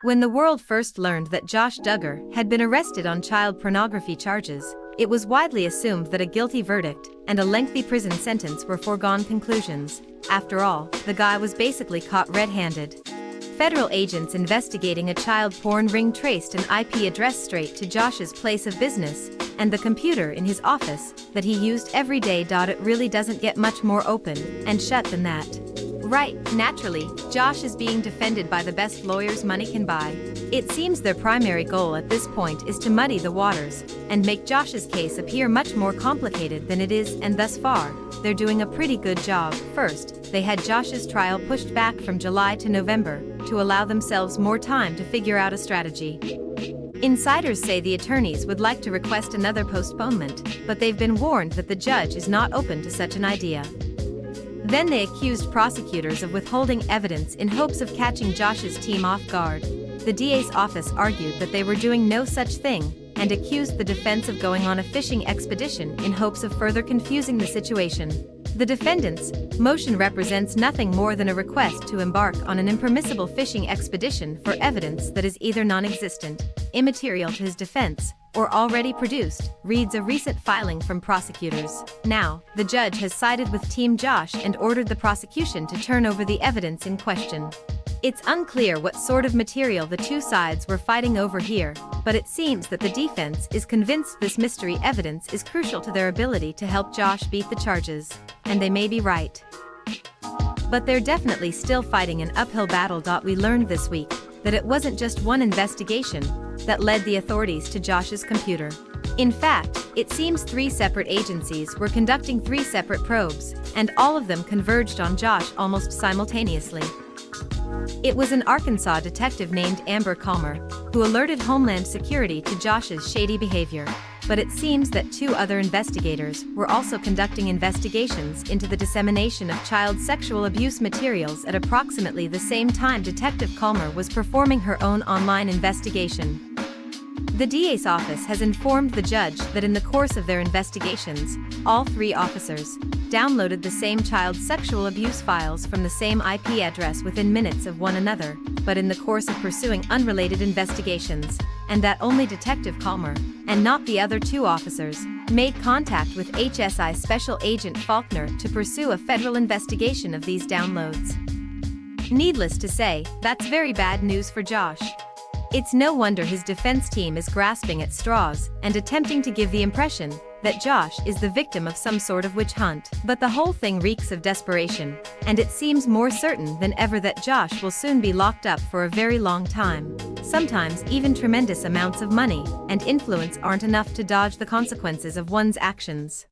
When the world first learned that Josh Duggar had been arrested on child pornography charges, it was widely assumed that a guilty verdict and a lengthy prison sentence were foregone conclusions. After all, the guy was basically caught red-handed. Federal agents investigating a child porn ring traced an IP address straight to Josh's place of business and the computer in his office that he used every day. It really doesn't get much more open and shut than that. Right, naturally, Josh is being defended by the best lawyers money can buy. It seems their primary goal at this point is to muddy the waters and make Josh's case appear much more complicated than it is, and thus far, they're doing a pretty good job. First, they had Josh's trial pushed back from July to November to allow themselves more time to figure out a strategy. Insiders say the attorneys would like to request another postponement, but they've been warned that the judge is not open to such an idea. Then they accused prosecutors of withholding evidence in hopes of catching Josh's team off guard. The DA's office argued that they were doing no such thing and accused the defense of going on a fishing expedition in hopes of further confusing the situation. The defendant's motion represents nothing more than a request to embark on an impermissible fishing expedition for evidence that is either non-existent, immaterial to his defense, or already produced, reads a recent filing from prosecutors. Now, the judge has sided with Team Josh and ordered the prosecution to turn over the evidence in question. It's unclear what sort of material the two sides were fighting over here, but it seems that the defense is convinced this mystery evidence is crucial to their ability to help Josh beat the charges. And they may be right. But they're definitely still fighting an uphill battle. We learned this week that it wasn't just one investigation that led the authorities to Josh's computer. In fact, it seems 3 separate agencies were conducting 3 separate probes, and all of them converged on Josh almost simultaneously. It was an Arkansas detective named Amber Calmer who alerted Homeland Security to Josh's shady behavior, but it seems that 2 other investigators were also conducting investigations into the dissemination of child sexual abuse materials at approximately the same time Detective Calmer was performing her own online investigation. The DA's office has informed the judge that in the course of their investigations, all 3 officers downloaded the same child sexual abuse files from the same IP address within minutes of one another, but in the course of pursuing unrelated investigations, and that only Detective Calmer, and not the other 2 officers, made contact with HSI Special Agent Faulkner to pursue a federal investigation of these downloads. Needless to say, that's very bad news for Josh. It's no wonder his defense team is grasping at straws and attempting to give the impression that Josh is the victim of some sort of witch hunt. But the whole thing reeks of desperation, and it seems more certain than ever that Josh will soon be locked up for a very long time. Sometimes even tremendous amounts of money and influence aren't enough to dodge the consequences of one's actions.